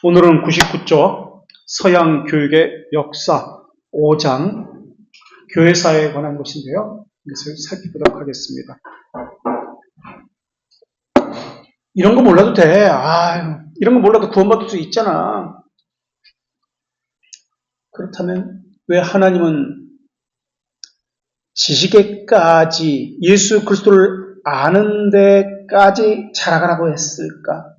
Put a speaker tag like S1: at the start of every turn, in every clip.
S1: 오늘은 99조 서양 교육의 역사 5장 교회사에 관한 것인데요. 이것을 살펴보도록 하겠습니다. 이런 거 몰라도 돼. 이런 거 몰라도 구원받을 수 있잖아. 그렇다면 왜 하나님은 지식에까지 예수 그리스도를 아는 데까지 자라가라고 했을까?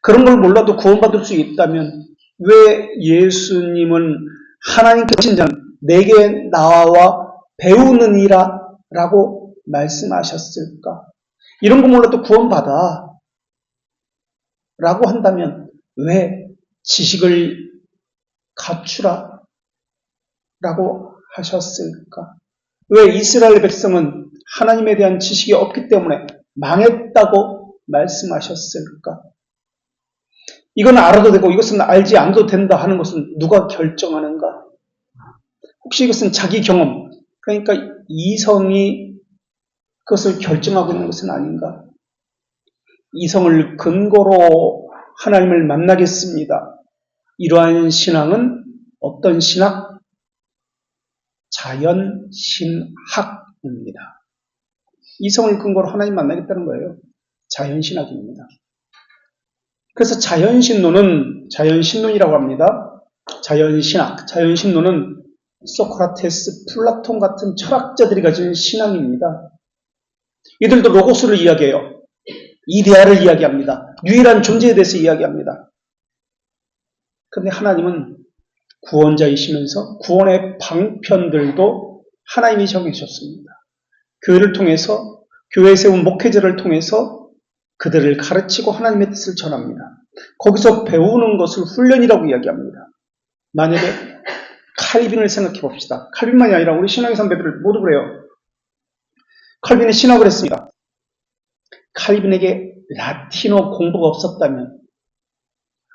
S1: 그런 걸 몰라도 구원받을 수 있다면 왜 예수님은 하나님께서 하신 자는 내게 나와 배우느니라 라고 말씀하셨을까? 이런 거 몰라도 구원받아 라고 한다면 왜 지식을 갖추라 라고 하셨을까? 왜 이스라엘 백성은 하나님에 대한 지식이 없기 때문에 망했다고 말씀하셨을까? 이건 알아도 되고 이것은 알지 않아도 된다 하는 것은 누가 결정하는가? 혹시 이것은 자기 경험, 그러니까 이성이 그것을 결정하고 있는 것은 아닌가? 이성을 근거로 하나님을 만나겠습니다. 이러한 신앙은 어떤 신학? 자연신학입니다. 이성을 근거로 하나님 만나겠다는 거예요. 자연신학입니다. 그래서 자연신론이라고 합니다. 자연신론은 소크라테스, 플라톤 같은 철학자들이 가진 신앙입니다. 이들도 로고스를 이야기해요. 이데아를 이야기합니다. 유일한 존재에 대해서 이야기합니다. 그런데 하나님은 구원자이시면서 구원의 방편들도 하나님이 정해주셨습니다. 교회를 통해서, 교회에 세운 목회자를 통해서 그들을 가르치고 하나님의 뜻을 전합니다. 거기서 배우는 것을 훈련이라고 이야기합니다. 만약에 칼빈을 생각해 봅시다. 칼빈만이 아니라 우리 신앙의 선배들 모두 그래요. 칼빈이 신학을 했습니다. 칼빈에게 라틴어 공부가 없었다면,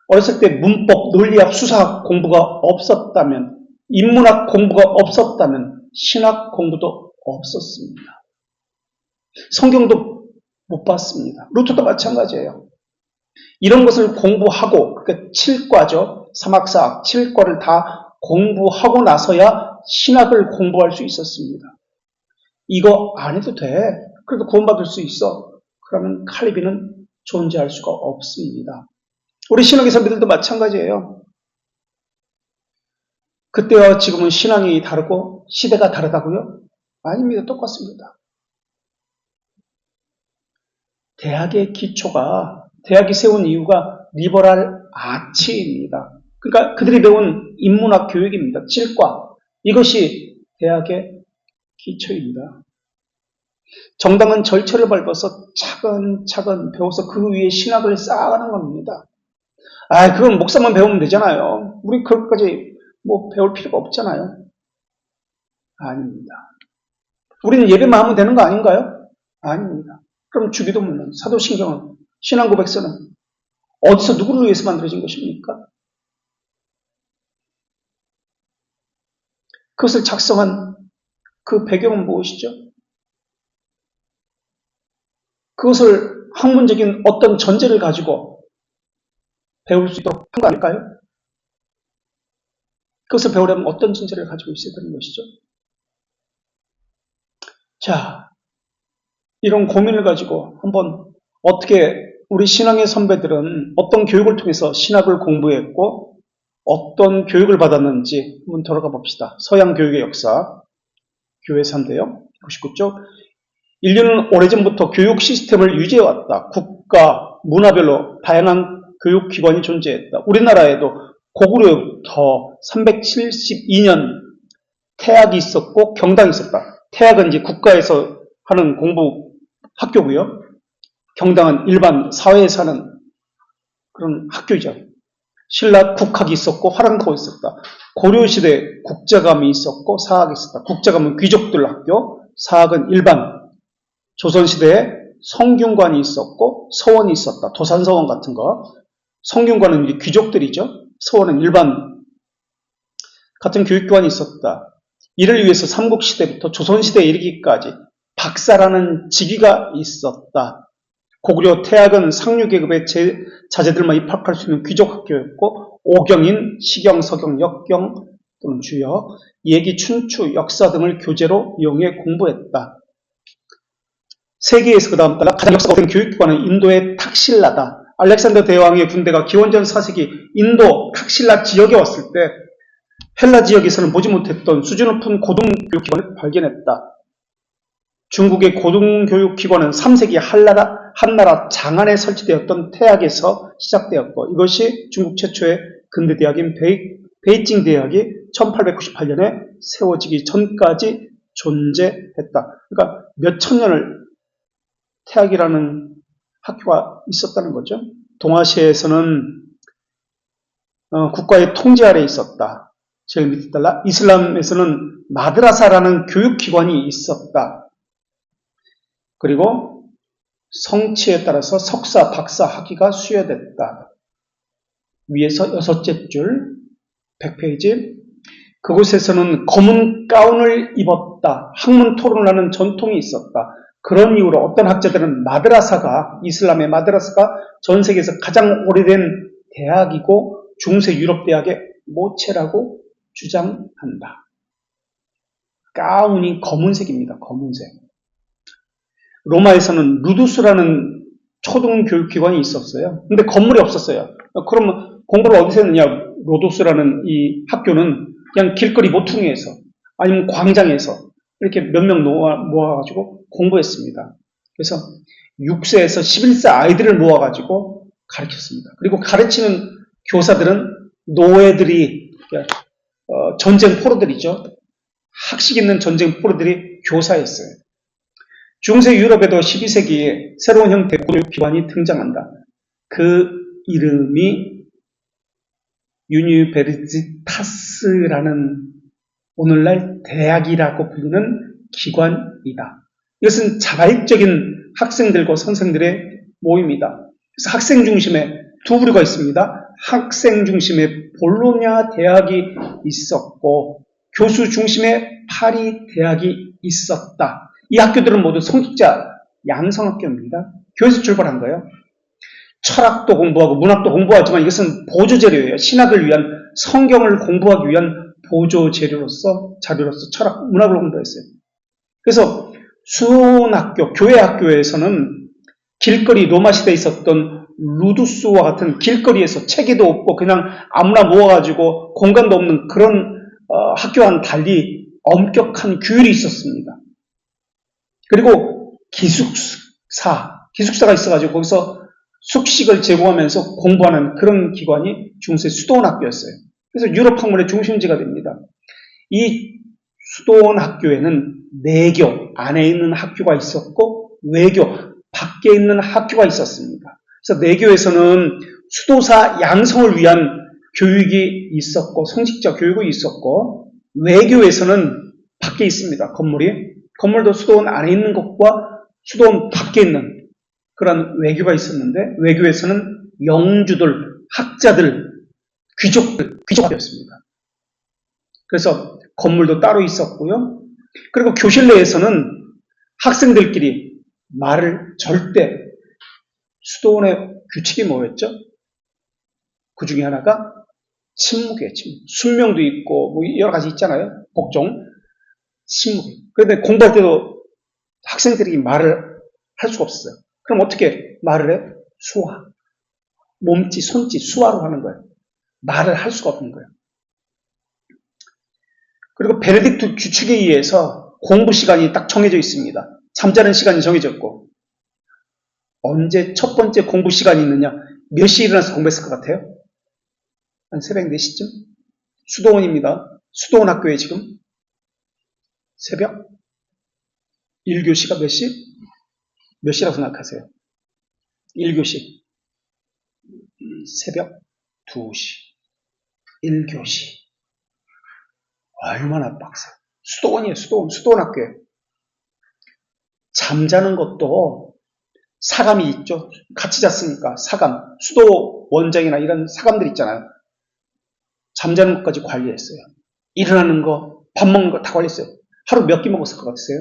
S1: 어렸을 때 문법, 논리학, 수사학 공부가 없었다면, 인문학 공부가 없었다면 신학 공부도 없었습니다. 성경도 못 봤습니다. 루터도 마찬가지예요. 이런 것을 공부하고, 그러니까 7과죠. 사막사학 7과를 다 공부하고 나서야 신학을 공부할 수 있었습니다. 이거 안 해도 돼. 그래도 구원받을 수 있어. 그러면 칼빈은 존재할 수가 없습니다. 우리 신학의 선배들도 마찬가지예요. 그때와 지금은 신앙이 다르고 시대가 다르다고요? 아닙니다. 똑같습니다. 대학이 세운 이유가 리버럴 아치입니다. 그러니까 그들이 배운 인문학 교육입니다. 7과. 이것이 대학의 기초입니다. 정당은 절차를 밟아서 차근차근 배워서 그 위에 신학을 쌓아가는 겁니다. 그건 목사만 배우면 되잖아요. 우리 그것까지 배울 필요가 없잖아요. 아닙니다. 우리는 예배만 하면 되는 거 아닌가요? 아닙니다. 그럼 주기도문은, 사도신경은, 신앙고백서는 어디서 누구를 위해서 만들어진 것입니까? 그것을 작성한 그 배경은 무엇이죠? 그것을 학문적인 어떤 전제를 가지고 배울 수 있도록 한 거 아닐까요? 그것을 배우려면 어떤 전제를 가지고 있어야 되는 것이죠? 자, 이런 고민을 가지고 한번 어떻게 우리 신앙의 선배들은 어떤 교육을 통해서 신학을 공부했고 어떤 교육을 받았는지 한번 돌아가 봅시다. 서양 교육의 역사, 교회사인데요. 99쪽. 인류는 오래전부터 교육 시스템을 유지해왔다. 국가, 문화별로 다양한 교육기관이 존재했다. 우리나라에도 고구려부터 372년 태학이 있었고 경당이 있었다. 태학은 이제 국가에서 하는 공부 학교고요. 경당은 일반 사회에서 하는 그런 학교죠. 신라 국학이 있었고 화랑도가 있었다. 고려시대 국자감이 있었고 사학이 있었다. 국자감은 귀족들 학교, 사학은 일반. 조선시대에 성균관이 있었고 서원이 있었다. 도산서원 같은 거. 성균관은 이제 귀족들이죠. 서원은 일반 같은 교육기관이 있었다. 이를 위해서 삼국시대부터 조선시대에 이르기까지 박사라는 직위가 있었다. 고구려 태학은 상류계급의 자제들만 입학할 수 있는 귀족학교였고 오경인, 시경, 서경, 역경 또는 주역, 예기, 춘추, 역사 등을 교재로 이용해 공부했다. 세계에서 그 다음 따라 가장 역사가 오래된 교육기관은 인도의 탁실라다. 알렉산더 대왕의 군대가 기원전 4세기 인도 탁실라 지역에 왔을 때 헬라 지역에서는 보지 못했던 수준 높은 고등교육기관을 발견했다. 중국의 고등교육기관은 3세기 한나라 장안에 설치되었던 태학에서 시작되었고 이것이 중국 최초의 근대대학인 베이징 대학이 1898년에 세워지기 전까지 존재했다. 그러니까 몇천 년을 태학이라는 학교가 있었다는 거죠. 동아시아에서는 국가의 통제 아래에 있었다. 제일 밑에 달라 이슬람에서는 마드라사라는 교육기관이 있었다. 그리고 성취에 따라서 석사, 박사 학위가 수여됐다. 위에서 6째 줄 100페이지. 그곳에서는 검은 가운을 입었다. 학문 토론을 하는 전통이 있었다. 그런 이유로 어떤 학자들은 마드라사가, 이슬람의 마드라사가 전 세계에서 가장 오래된 대학이고 중세 유럽 대학의 모체라고 주장한다. 가운이 검은색입니다. 검은색. 로마에서는 루두스라는 초등교육기관이 있었어요. 근데 건물이 없었어요. 그러면 공부를 어디서 했느냐? 로두스라는 이 학교는 그냥 길거리 모퉁이에서 아니면 광장에서 이렇게 몇 명 모아가지고 공부했습니다. 그래서 6세에서 11세 아이들을 모아가지고 가르쳤습니다. 그리고 가르치는 교사들은 노예들이 전쟁 포로들이죠. 학식 있는 전쟁 포로들이 교사였어요. 중세 유럽에도 12세기에 새로운 형태의 고등교육기관이 등장한다. 그 이름이 유니베르시타스라는 오늘날 대학이라고 불리는 기관이다. 이것은 자발적인 학생들과 선생들의 모임이다. 그래서 학생 중심의 두 부류가 있습니다. 학생 중심의 볼로냐 대학이 있었고 교수 중심의 파리 대학이 있었다. 이 학교들은 모두 성직자 양성학교입니다. 교회에서 출발한 거예요. 철학도 공부하고 문학도 공부하지만 이것은 보조재료예요. 신학을 위한, 성경을 공부하기 위한 보조재료로서 철학, 문학을 공부했어요. 그래서 수원학교, 교회 학교에서는 길거리 로마 시대에 있었던 루두스와 같은 길거리에서 체계도 없고 그냥 아무나 모아가지고 공간도 없는 그런 학교와는 달리 엄격한 규율이 있었습니다. 그리고 기숙사가 있어가지고 거기서 숙식을 제공하면서 공부하는 그런 기관이 중세 수도원학교였어요. 그래서 유럽 학문의 중심지가 됩니다. 이 수도원학교에는 내교 안에 있는 학교가 있었고 외교 밖에 있는 학교가 있었습니다. 그래서 내교에서는 수도사 양성을 위한 교육이 있었고 성직자 교육이 있었고 외교에서는 밖에 있습니다. 건물도 수도원 안에 있는 것과 수도원 밖에 있는 그런 외교가 있었는데 외교에서는 영주들, 학자들, 귀족이었습니다. 그래서 건물도 따로 있었고요. 그리고 교실 내에서는 학생들끼리 말을 절대 수도원의 규칙이 뭐였죠? 그 중에 하나가 침묵이에요. 침묵. 순명도 있고 뭐 여러 가지 있잖아요. 복종. 침묵이에요. 그런데 공부할 때도 학생들이 말을 할 수가 없었어요. 그럼 어떻게 말을 해? 수화. 몸짓, 손짓, 수화로 하는 거예요. 말을 할 수가 없는 거예요. 그리고 베네딕트 규칙에 의해서 공부 시간이 딱 정해져 있습니다. 잠자는 시간이 정해졌고 언제 첫 번째 공부 시간이 있느냐? 몇 시에 일어나서 공부했을 것 같아요? 한 새벽 4시쯤? 수도원입니다. 수도원 학교에 지금 새벽 1교시가 몇 시? 몇 시라고 생각하세요? 1교시 새벽 2시 1교시 얼마나 빡세요. 수도원이에요. 수도원 학교에 잠자는 것도 사감이 있죠. 같이 잤으니까 사감, 수도 원장이나 이런 사감들 있잖아요. 잠자는 것까지 관리했어요. 일어나는 거, 밥 먹는 거 다 관리했어요. 하루 몇 끼 먹었을 것 같으세요?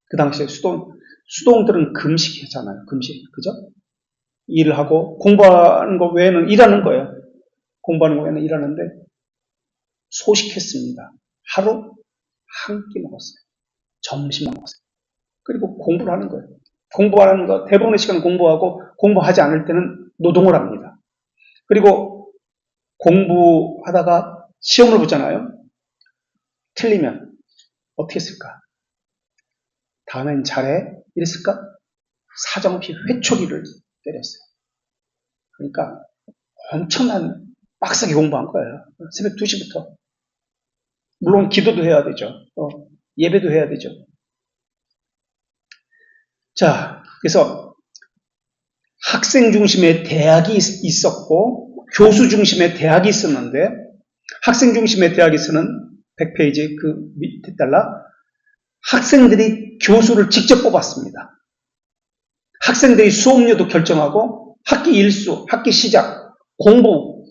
S1: 그 당시에 수도원들은 금식 하잖아요. 금식, 그죠? 일을 하고 공부하는 거 외에는 일하는 거예요. 공부하는 거 외에는 일하는데 소식했습니다. 하루 한 끼 먹었어요. 점심 먹었어요. 그리고 공부를 하는 거예요. 공부하는 거 대부분의 시간은 공부하고 공부하지 않을 때는 노동을 합니다. 그리고 공부하다가 시험을 보잖아요. 틀리면 어떻게 했을까? 다음엔 잘해? 이랬을까? 사정없이 회초리를 때렸어요. 그러니까 엄청난 빡세게 공부한 거예요. 새벽 2시부터. 물론 기도도 해야 되죠. 예배도 해야 되죠. 자, 그래서 학생 중심의 대학이 있었고 교수 중심의 대학이 있었는데 학생 중심의 대학에서는 100페이지 그 밑에 달라 학생들이 교수를 직접 뽑았습니다. 학생들이 수업료도 결정하고 학기 일수, 학기 시작, 공부,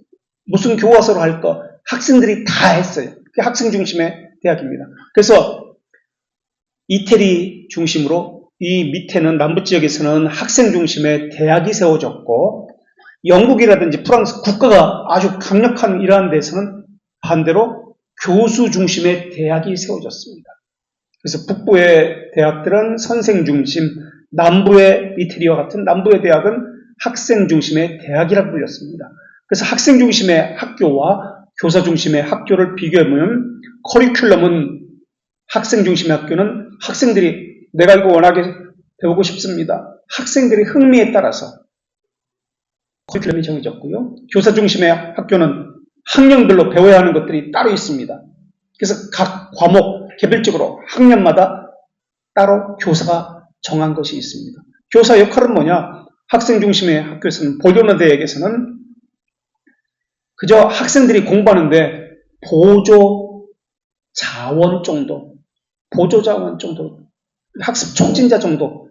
S1: 무슨 교과서로 할 거 학생들이 다 했어요. 그게 학생 중심의 대학입니다. 그래서 이태리 중심으로 이 밑에는 남부 지역에서는 학생 중심의 대학이 세워졌고 영국이라든지 프랑스 국가가 아주 강력한 이러한 데서는 반대로 교수 중심의 대학이 세워졌습니다. 그래서 북부의 대학들은 선생 중심, 남부의 이태리와 같은 남부의 대학은 학생 중심의 대학이라고 불렸습니다. 그래서 학생 중심의 학교와 교사 중심의 학교를 비교해보면 커리큘럼은 학생 중심의 학교는 학생들이 내가 이거 워낙에 배우고 싶습니다. 학생들의 흥미에 따라서 커리큘럼이 정해졌고요. 교사 중심의 학교는 학년별로 배워야 하는 것들이 따로 있습니다. 그래서 각 과목 개별적으로 학년마다 따로 교사가 정한 것이 있습니다. 교사 역할은 뭐냐? 학생 중심의 학교에서는 보조나 대학에서는 그저 학생들이 공부하는데 보조 자원 정도, 보조 자원 정도, 학습 촉진자 정도,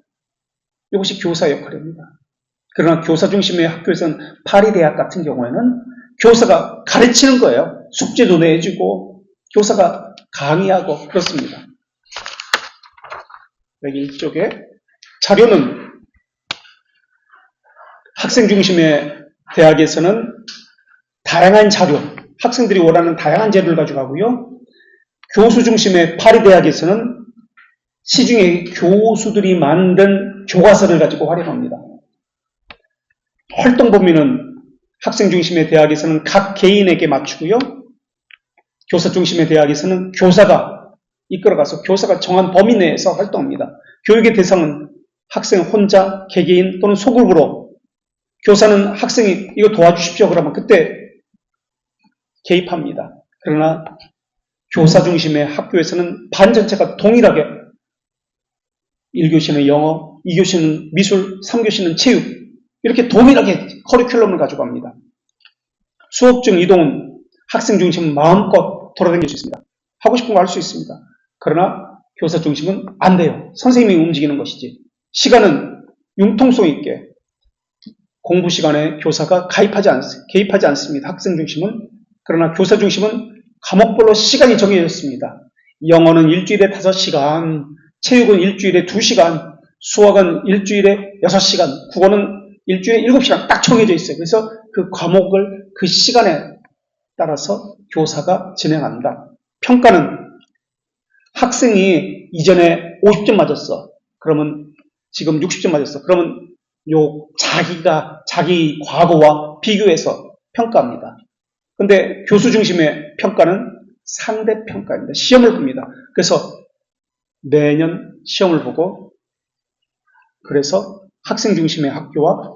S1: 이것이 교사 역할입니다. 그러나 교사 중심의 학교에서는 파리 대학 같은 경우에는 교사가 가르치는 거예요. 숙제도 내주고 교사가 강의하고 그렇습니다. 여기 이쪽에 자료는 학생 중심의 대학에서는 다양한 자료, 학생들이 원하는 다양한 자료를 가져가고요. 교수 중심의 파리 대학에서는 시중에 교수들이 만든 교과서를 가지고 활용합니다. 활동 범위는 학생 중심의 대학에서는 각 개인에게 맞추고요. 교사 중심의 대학에서는 교사가 이끌어가서 교사가 정한 범위 내에서 활동합니다. 교육의 대상은 학생 혼자, 개개인 또는 소그룹으로 교사는 학생이 이거 도와주십시오 그러면 그때 개입합니다. 그러나 교사 중심의 학교에서는 반 전체가 동일하게 1교시는 영어, 2교시는 미술, 3교시는 체육 이렇게 동일하게 커리큘럼을 가져갑니다. 수업 중 이동은 학생 중심은 마음껏 돌아다닐 수 있습니다. 하고 싶은 거 할 수 있습니다. 그러나 교사 중심은 안 돼요. 선생님이 움직이는 것이지. 시간은 융통성 있게 공부 시간에 교사가 개입하지 않습니다. 학생 중심은. 그러나 교사 중심은 과목별로 시간이 정해졌습니다. 영어는 일주일에 5시간, 체육은 일주일에 2시간, 수학은 일주일에 6시간, 국어는 일주일에 7시간 딱 정해져 있어요. 그래서 그 과목을 그 시간에 따라서 교사가 진행한다. 평가는 학생이 이전에 50점 맞았어. 그러면 지금 60점 맞았어. 그러면 자기 과거와 비교해서 평가합니다. 근데 교수 중심의 평가는 상대평가입니다. 시험을 봅니다. 그래서 매년 시험을 보고 그래서 학생 중심의 학교와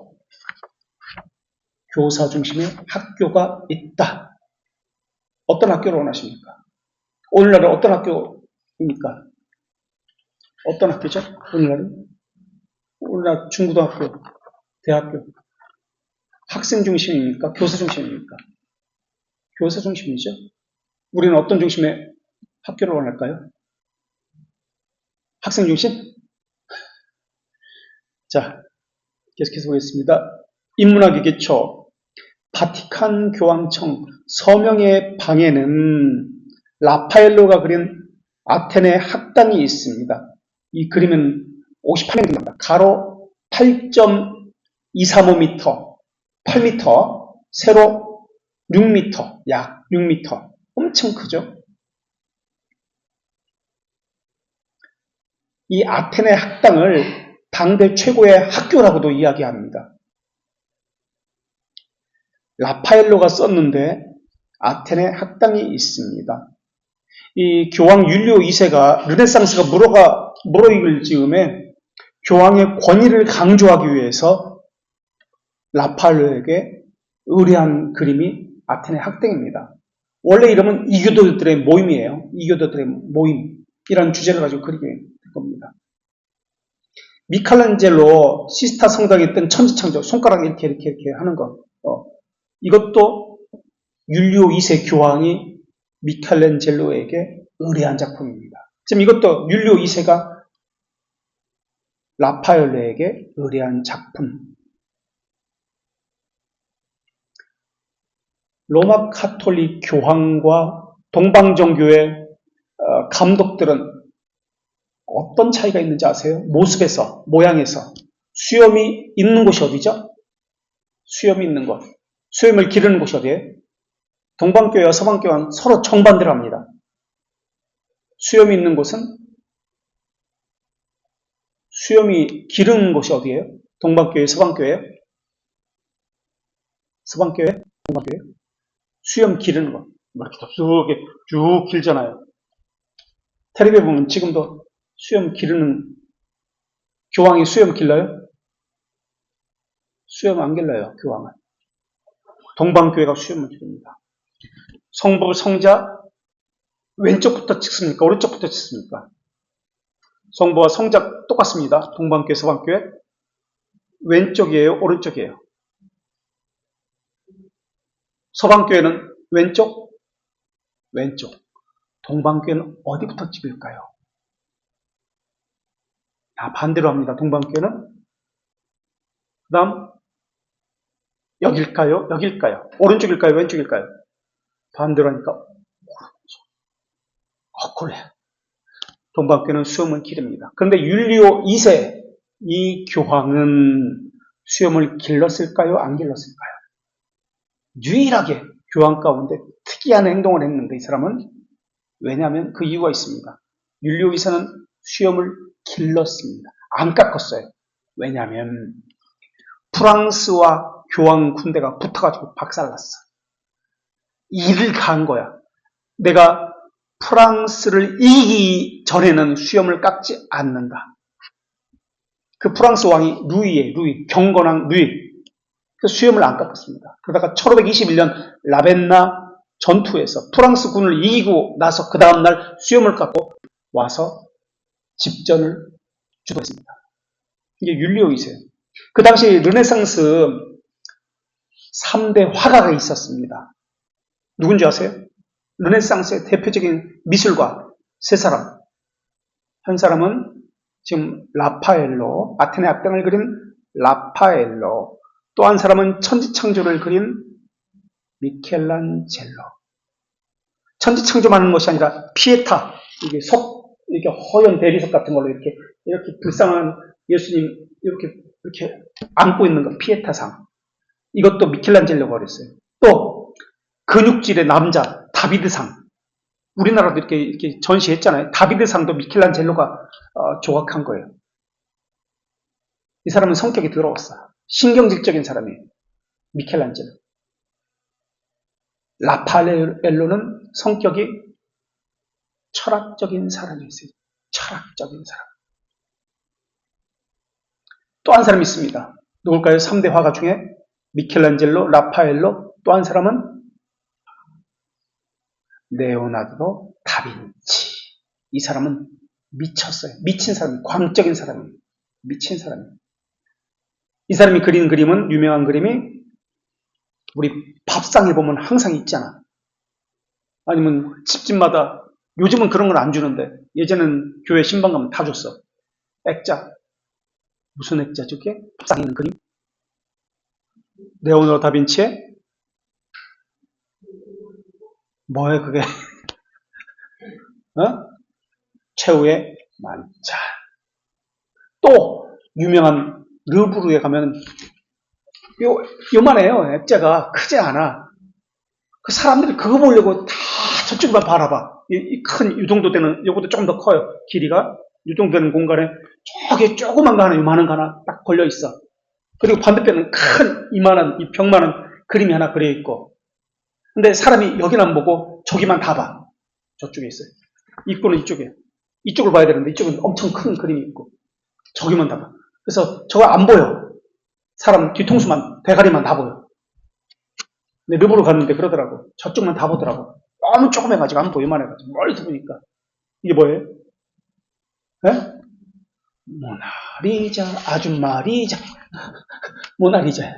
S1: 교사 중심의 학교가 있다. 어떤 학교를 원하십니까? 오늘날은 어떤 학교입니까? 어떤 학교죠? 오늘날은? 오늘날 중고등학교, 대학교. 학생 중심입니까? 교사 중심입니까? 교사 중심이죠. 우리는 어떤 중심의 학교를 원할까요? 학생 중심? 자, 계속해서 보겠습니다. 인문학의 기초. 바티칸 교황청 서명의 방에는 라파엘로가 그린 아테네 학당이 있습니다. 이 그림은 58면 됩니다. 가로 8점 235m, 8m, 세로 6m, 약 6m. 엄청 크죠? 이 아테네 학당을 당대 최고의 학교라고도 이야기합니다. 라파엘로가 썼는데 아테네 학당이 있습니다. 이 교황 율리오 2세가 르네상스가 무르익을 즈음에 교황의 권위를 강조하기 위해서 라파엘로에게 의뢰한 그림이 아테네 학당입니다. 원래 이름은 이교도들의 모임이에요. 이교도들의 모임이라는 주제를 가지고 그리게 된 겁니다. 미켈란젤로 시스타 성당에 있던 천지창조, 손가락 이렇게 하는 거. 이것도 율리오 2세 교황이 미켈란젤로에게 의뢰한 작품입니다. 지금 이것도 율리오 2세가 라파엘로에게 의뢰한 작품. 로마 카톨릭 교황과 동방정교의 감독들은 어떤 차이가 있는지 아세요? 모습에서, 모양에서. 수염이 있는 곳이 어디죠? 수염이 있는 곳. 수염을 기르는 곳이 어디예요? 동방교회와 서방교회는 서로 정반대로 합니다. 수염이 있는 곳은 수염이 기르는 곳이 어디예요? 동방교회, 서방교회요? 서방교회? 동방교회? 수염 기르는 것. 이렇게 쭉 길잖아요. 텔레비에 보면 지금도 수염 기르는, 교황이 수염 길러요? 수염 안 길러요, 교황은. 동방교회가 수염을 기릅니다. 성부, 성자, 왼쪽부터 찍습니까? 오른쪽부터 찍습니까? 성부와 성자 똑같습니다. 동방교회, 서방교회. 왼쪽이에요, 오른쪽이에요? 서방교회는 왼쪽, 왼쪽. 동방교회는 어디부터 찍을까요? 반대로 합니다. 동방교회는. 그 다음, 여길까요? 여길까요? 오른쪽일까요? 왼쪽일까요? 반대로 하니까, 그래. 동방교회는 수염을 기릅니다. 그런데 율리오 2세, 이 교황은 수염을 길렀을까요? 안 길렀을까요? 유일하게 교황 가운데 특이한 행동을 했는데 이 사람은, 왜냐하면 그 이유가 있습니다. 율리오 2세는 수염을 길렀습니다. 안 깎았어요. 왜냐하면 프랑스와 교황 군대가 붙어가지고 박살났어. 일을 가한 거야. 내가 프랑스를 이기기 전에는 수염을 깎지 않는다. 그 프랑스 왕이 루이, 경건왕 루이. 그 수염을 안 깎았습니다. 그러다가 1521년 라벤나 전투에서 프랑스 군을 이기고 나서 그 다음날 수염을 깎고 와서 집전을 주도했습니다. 이게 율리오 2세. 그 당시 르네상스 3대 화가가 있었습니다. 누군지 아세요? 르네상스의 대표적인 미술가 세 사람. 한 사람은 지금 라파엘로, 아테네 학당을 그린 라파엘로, 또 한 사람은 천지창조를 그린 미켈란젤로. 천지창조만 하는 것이 아니라 피에타, 이게 이렇게 허연 대리석 같은 걸로 이렇게 불쌍한 예수님 이렇게 안고 있는 거, 피에타상. 이것도 미켈란젤로가 그랬어요. 또 근육질의 남자, 다비드상. 우리나라도 이렇게 전시했잖아요. 다비드상도 미켈란젤로가 조각한 거예요. 이 사람은 성격이 더러웠어요. 신경질적인 사람이에요. 미켈란젤로. 라파엘로는 성격이 철학적인 사람이었어요. 철학적인 사람. 또 한 사람이 있습니다. 누굴까요? 3대 화가 중에 미켈란젤로, 라파엘로, 또 한 사람은 레오나르도 다빈치. 이 사람은 미쳤어요. 미친 사람, 광적인 사람이에요. 미친 사람이에요. 이 사람이 그린 그림은, 유명한 그림이 우리 밥상에 보면 항상 있잖아. 아니면 집집마다, 요즘은 그런 걸 안 주는데 예전엔 교회 신방 가면 다 줬어. 액자. 무슨 액자 저게? 밥상에 있는 그림? 레오나르도 다빈치의 뭐예요 그게? 최후의 만찬. 또 유명한 르브르에 가면 요만해요. 액자가 크지 않아. 그 사람들이 그거 보려고 다 저쪽만 바라봐. 이 큰, 이 정도 되는, 요것도 조금 더 커요. 길이가. 이 정도 되는 공간에 저기 조그만 거 하나, 요만한 거 하나 딱 걸려 있어. 그리고 반대편은 큰, 이만한, 이 벽만한 그림이 하나 그려 있고. 근데 사람이 여기만 보고 저기만 다 봐. 저쪽에 있어요. 입구는 이쪽에. 이쪽을 봐야 되는데 이쪽은 엄청 큰 그림이 있고. 저기만 다 봐. 그래서 저거 안 보여. 사람 뒤통수만, 대가리만 다 보여. 근데 르브로 갔는데 그러더라고. 저쪽만 다 보더라고. 너무 조그매가지고 안 보여. 이만해가지고. 멀리서 보니까. 이게 뭐예요? 네? 모나리자, 아줌마리자. 모나리자.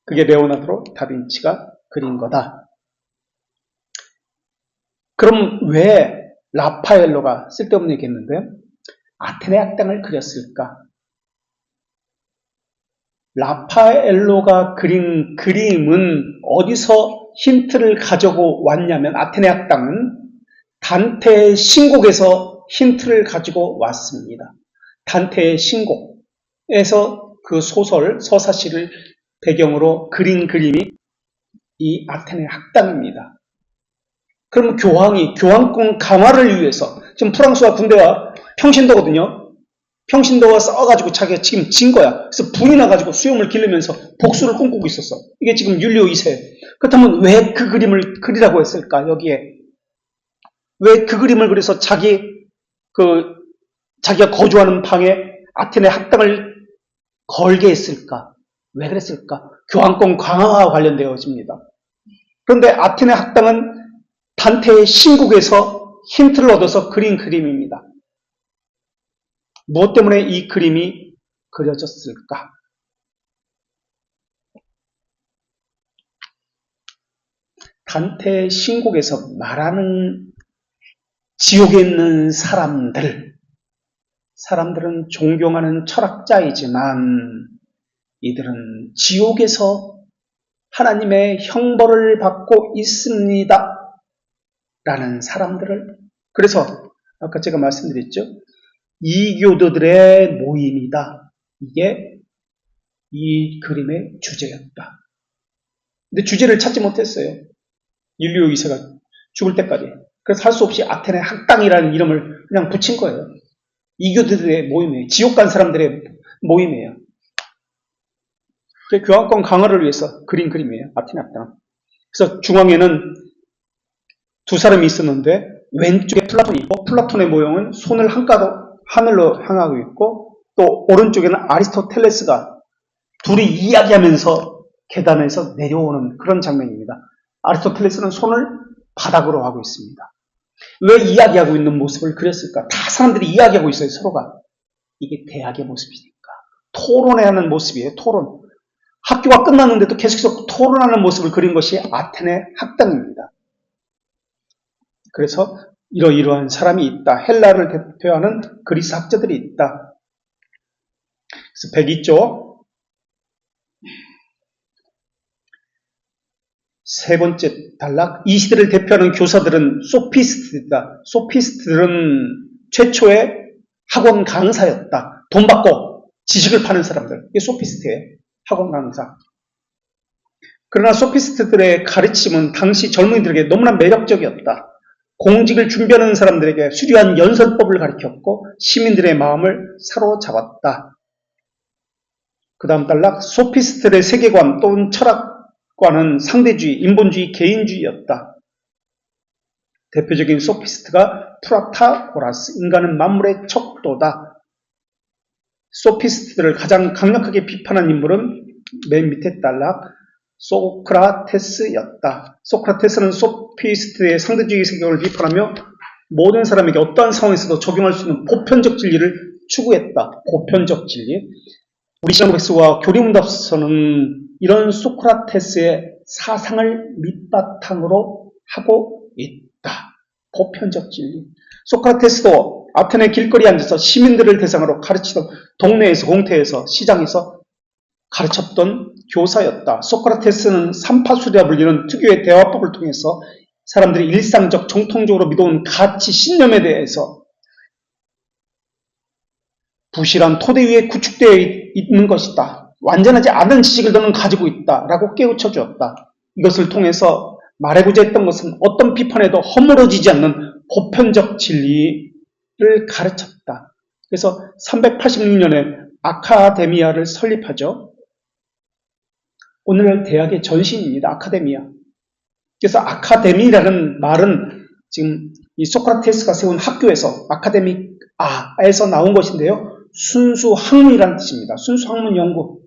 S1: 그게 레오나르도 다빈치가 그린 거다. 그럼 왜 라파엘로가 쓸데없는 얘기 했는데 아테네 학당을 그렸을까? 라파엘로가 그린 그림은 어디서 힌트를 가지고 왔냐면 아테네 학당은 단테의 신곡에서 힌트를 가지고 왔습니다. 단테의 신곡에서 그 소설, 서사시를 배경으로 그린 그림이 이 아테네 학당입니다. 그럼 교황권 강화를 위해서, 지금 프랑스와 군대와 평신도거든요. 평신도가 싸워가지고 자기가 지금 진 거야. 그래서 불이 나가지고 수염을 기르면서 복수를 꿈꾸고 있었어. 이게 지금 율리오 2세. 그렇다면 왜 그 그림을 그리라고 했을까, 여기에? 왜 그 그림을 그려서 자기가 거주하는 방에 아테네 학당을 걸게 했을까? 왜 그랬을까? 교황권 강화와 관련되어집니다. 그런데 아테네 학당은 단테의 신곡에서 힌트를 얻어서 그린 그림입니다. 무엇 때문에 이 그림이 그려졌을까? 단테의 신곡에서 말하는 지옥에 있는 사람들은 존경하는 철학자이지만 이들은 지옥에서 하나님의 형벌을 받고 있습니다. 라는 사람들을, 그래서 아까 제가 말씀드렸죠. 이교도들의 모임이다. 이게 이 그림의 주제였다. 근데 주제를 찾지 못했어요. 율리오 2세가 죽을 때까지. 그래서 할 수 없이 아테네 학당이라는 이름을 그냥 붙인 거예요. 이교도들의 모임이에요. 지옥 간 사람들의 모임이에요. 교황권 강화를 위해서 그린 그림이에요. 아테네 학당. 그래서 중앙에는 두 사람이 있었는데 왼쪽에 플라톤이 있고, 플라톤의 모형은 손을 하늘로 향하고 있고, 또 오른쪽에는 아리스토텔레스가 둘이 이야기하면서 계단에서 내려오는 그런 장면입니다. 아리스토텔레스는 손을 바닥으로 하고 있습니다. 왜 이야기하고 있는 모습을 그렸을까? 다 사람들이 이야기하고 있어요, 서로가. 이게 대학의 모습이니까. 토론하는 모습이에요, 토론. 학교가 끝났는데도 계속해서 토론하는 모습을 그린 것이 아테네 학당입니다. 그래서 이러이러한 사람이 있다. 헬라를 대표하는 그리스 학자들이 있다. 그래서 102쪽 세 번째 단락, 이 시대를 대표하는 교사들은 소피스트다. 소피스트들은 최초의 학원 강사였다. 돈 받고 지식을 파는 사람들. 이게 소피스트예요. 학원 강사. 그러나 소피스트들의 가르침은 당시 젊은이들에게 너무나 매력적이었다. 공직을 준비하는 사람들에게 수려한 연설법을 가르쳤고 시민들의 마음을 사로잡았다. 그 다음 단락, 소피스트들의 세계관 또는 철학과는 상대주의, 인본주의, 개인주의였다. 대표적인 소피스트가 프라타고라스, 인간은 만물의 척도다. 소피스트들을 가장 강력하게 비판한 인물은 맨 밑에 단락, 소크라테스였다. 소크라테스는 소피스트의 상대주의 세계관을 비판하며 모든 사람에게 어떠한 상황에서도 적용할 수 있는 보편적 진리를 추구했다. 보편적 진리. 우리 시간백서와 교리문답서는 이런 소크라테스의 사상을 밑바탕으로 하고 있다. 보편적 진리. 소크라테스도 아테네 길거리에 앉아서 시민들을 대상으로 가르치던, 동네에서, 공터에서, 시장에서 가르쳤던 교사였다. 소크라테스는 삼파수렵을 이룬 특유의 대화법을 통해서 사람들이 일상적, 정통적으로 믿어온 가치, 신념에 대해서 부실한 토대 위에 구축되어 있는 것이다. 완전하지 않은 지식을 너는 가지고 있다라고 깨우쳐 주었다. 이것을 통해서 말해고자 했던 것은 어떤 비판에도 허물어지지 않는 보편적 진리를 가르쳤다. 그래서 386년에 아카데미아를 설립하죠. 오늘날 대학의 전신입니다. 아카데미아. 그래서 아카데미라는 말은 지금 이 소크라테스가 세운 학교에서 아카데미아에서 나온 것인데요. 순수 학문이라는 뜻입니다. 순수 학문 연구.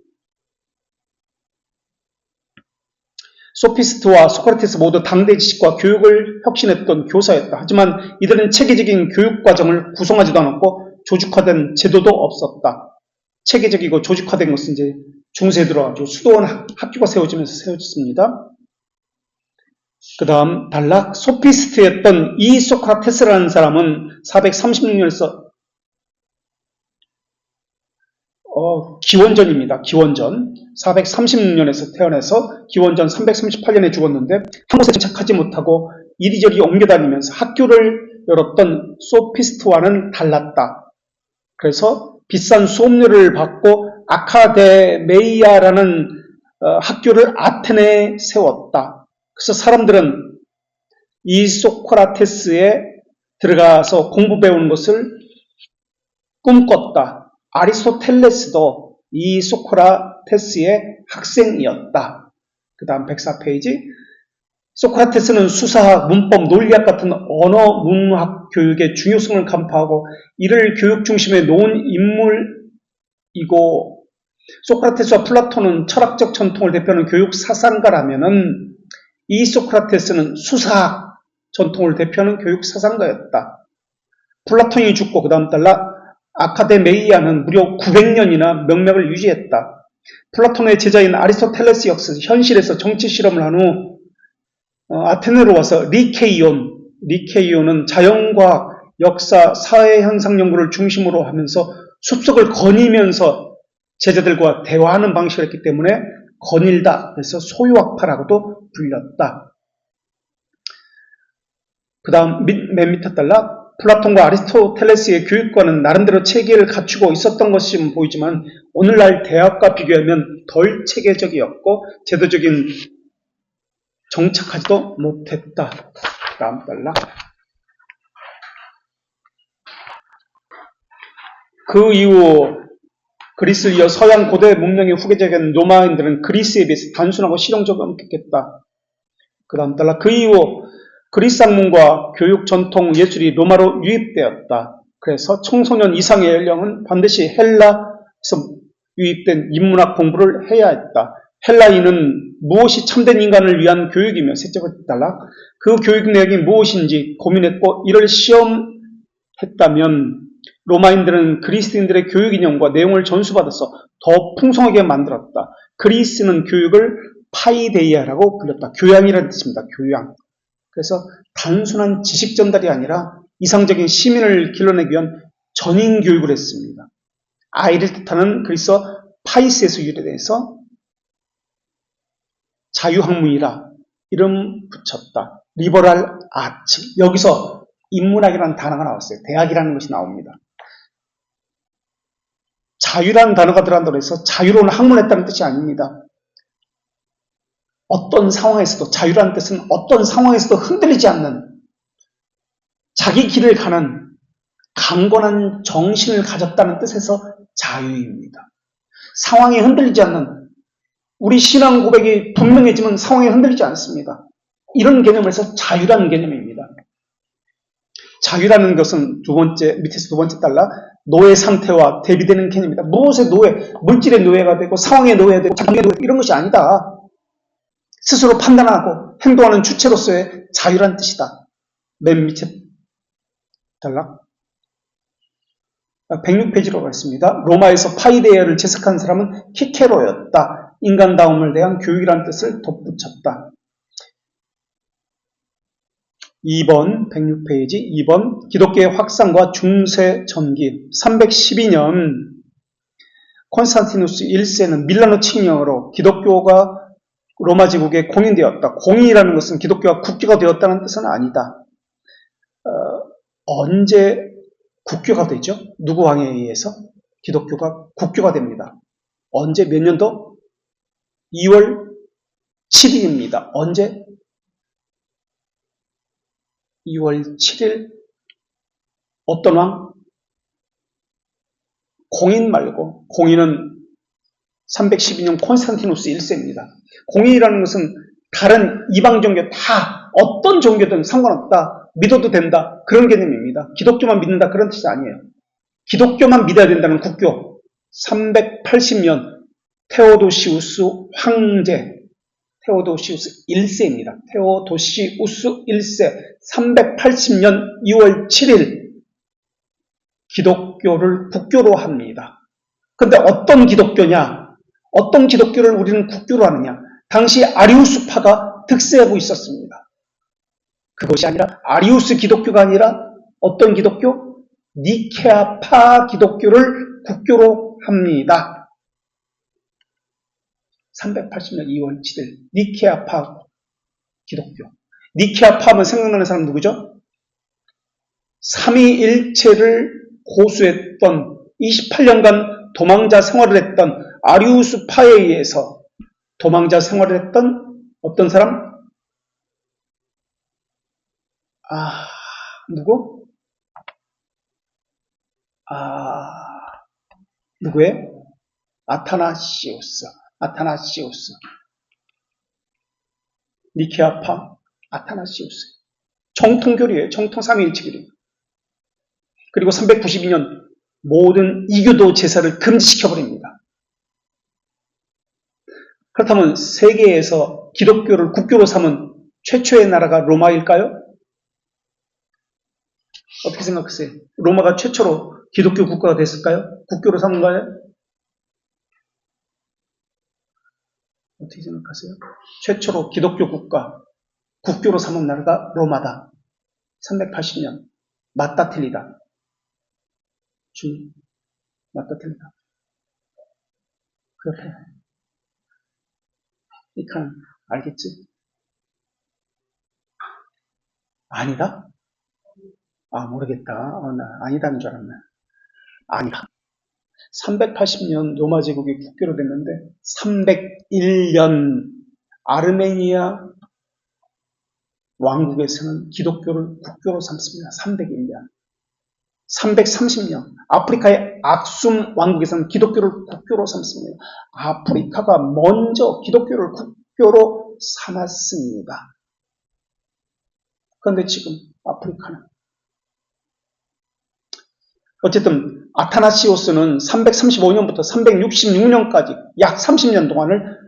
S1: 소피스트와 소크라테스 모두 당대 지식과 교육을 혁신했던 교사였다. 하지만 이들은 체계적인 교육 과정을 구성하지도 않았고 조직화된 제도도 없었다. 체계적이고 조직화된 것은 이제 중세에 들어가지고 수도원 학교가 세워지면서 세워졌습니다. 그 다음 단락 소피스트였던 이 소크라테스라는 사람은 436년에서 기원전입니다. 기원전 436년에서 태어나서 기원전 338년에 죽었는데 한 곳에 정착하지 못하고 이리저리 옮겨다니면서 학교를 열었던 소피스트와는 달랐다. 그래서 비싼 수업료를 받고 아카데메이아라는 학교를 아테네에 세웠다. 그래서 사람들은 이 소크라테스에 들어가서 공부 배우는 것을 꿈꿨다. 아리스토텔레스도 이 소크라테스의 학생이었다. 그 다음 104페이지. 소크라테스는 수사학, 문법, 논리학 같은 언어, 문학 교육의 중요성을 간파하고 이를 교육 중심에 놓은 인물이고 소크라테스와 플라톤은 철학적 전통을 대표하는 교육 사상가라면은 이 소크라테스는 수사학 전통을 대표하는 교육 사상가였다. 플라톤이 죽고 그 다음 달라 아카데메이아는 무려 900년이나 명맥을 유지했다. 플라톤의 제자인 아리스토텔레스 역사 현실에서 정치 실험을 한 후 아테네로 와서 리케이온은 자연과학, 역사, 사회현상 연구를 중심으로 하면서 숲속을 거니면서 제자들과 대화하는 방식을 했기 때문에 거닐다. 그래서 소유학파라고도 불렸다. 그 다음 맨 밑에 달라 플라톤과 아리스토텔레스의 교육과는 나름대로 체계를 갖추고 있었던 것이 보이지만 오늘날 대학과 비교하면 덜 체계적이었고 제도적인 정착하지도 못했다. 다음 달라. 그 이후 그리스를 이어 서양 고대 문명의 후계자인 로마인들은 그리스에 비해서 단순하고 실용적으로 엄격했다. 그 다음 달라. 그 이후 그리스 학문과 교육 전통 예술이 로마로 유입되었다. 그래서 청소년 이상의 연령은 반드시 헬라에서 유입된 인문학 공부를 해야 했다. 헬라인은 무엇이 참된 인간을 위한 교육이며 셋째 달라. 그 교육 내용이 무엇인지 고민했고 이를 시험했다면 로마인들은 그리스인들의 교육 이념과 내용을 전수받아서 더 풍성하게 만들었다. 그리스는 교육을 파이데이아라고 불렸다. 교양이라는 뜻입니다. 교양. 그래서 단순한 지식 전달이 아니라 이상적인 시민을 길러내기 위한 전인 교육을 했습니다. 아이를 뜻하는 그리스어 파이스에서 유래돼서 자유학문이라 이름 붙였다. 리버럴 아츠. 여기서 인문학이라는 단어가 나왔어요. 대학이라는 것이 나옵니다. 자유라는 단어가 들어간다고 해서 자유로운 학문을 했다는 뜻이 아닙니다. 어떤 상황에서도 자유라는 뜻은 어떤 상황에서도 흔들리지 않는 자기 길을 가는 강건한 정신을 가졌다는 뜻에서 자유입니다. 상황에 흔들리지 않는 우리 신앙 고백이 분명해지면 상황에 흔들리지 않습니다. 이런 개념에서 자유라는 개념입니다. 자유라는 것은 밑에서 두 번째 달라 노예 상태와 대비되는 개념입니다. 무엇의 노예, 물질의 노예가 되고 상황의 노예가 되고 자기의 노예 이런 것이 아니다. 스스로 판단하고 행동하는 주체로서의 자유란 뜻이다. 맨 밑에 달락 106페이지로 가겠습니다. 로마에서 파이데이아를 제석한 사람은 키케로였다. 인간다움을 대한 교육이라는 뜻을 덧붙였다. 2번 106페이지 2번 기독교의 확산과 중세 전기 312년 콘스탄티누스 1세는 밀라노 칙령으로 기독교가 로마 제국에 공인되었다. 공인이라는 것은 기독교가 국교가 되었다는 뜻은 아니다. 언제 국교가 되죠? 누구 왕에 의해서? 기독교가 국교가 됩니다. 언제 몇 년도? 2월 7일입니다. 언제? 2월 7일 어떤 왕? 공인 말고 공인은 312년 콘스탄티누스 1세입니다. 공인이라는 것은 다른 이방 종교 다 어떤 종교든 상관없다. 믿어도 된다. 그런 개념입니다. 기독교만 믿는다. 그런 뜻이 아니에요. 기독교만 믿어야 된다는 국교. 380년 테오도시우스 황제 테오도시우스 1세입니다. 테오도시우스 1세 380년 2월 7일 기독교를 국교로 합니다. 근데 어떤 기독교냐? 어떤 기독교를 우리는 국교로 하느냐? 당시 아리우스파가 득세하고 있었습니다. 그것이 아니라 아리우스 기독교가 아니라 어떤 기독교? 니케아파 기독교를 국교로 합니다. 380년 2월 7일 니케아파 기독교. 니케아파 하면 생각나는 사람 누구죠? 삼위일체를 고수했던 28년간 도망자 생활을 했던 아리우스파에 의해서 도망자 생활을 했던 어떤 사람? 누구? 누구예요? 아타나시우스. 니케아파 아타나시우스. 정통교리예요. 정통 삼위일체교리. 그리고 392년 모든 이교도 제사를 금지시켜버립니다. 그렇다면 세계에서 기독교를 국교로 삼은 최초의 나라가 로마일까요? 어떻게 생각하세요? 로마가 최초로 기독교 국가가 됐을까요? 국교로 삼은가요? 어떻게 생각하세요? 최초로 기독교 국가, 국교로 삼은 나라가 로마다. 380년. 맞다 틀리다. 주님, 맞다 틀리다. 그렇게. 이칸 알겠지? 아니다? 모르겠다. 나 아니다는 줄 알았네. 아니다. 380년 로마 제국이 국교로 됐는데 301년 아르메니아 왕국에서는 기독교를 국교로 삼습니다. 301년. 330년 아프리카의 악숨 왕국에서는 기독교를 국교로 삼습니다. 아프리카가 먼저 기독교를 국교로 삼았습니다. 그런데 지금 아프리카는 어쨌든 아타나시오스는 335년부터 366년까지 약 30년 동안을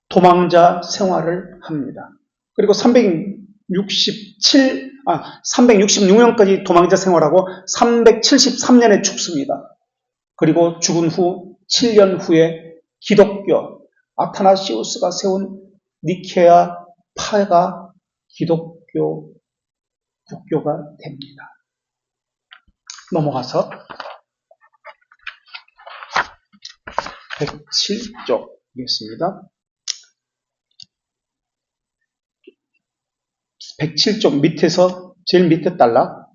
S1: 도망자 생활을 합니다. 그리고 366년까지 도망자 생활하고 373년에 죽습니다. 그리고 죽은 후 7년 후에 기독교 아타나시오스가 세운 니케아 파가 기독교 국교가 됩니다. 넘어가서 107쪽이겠습니다. 107쪽 밑에서 제일 밑에 단락,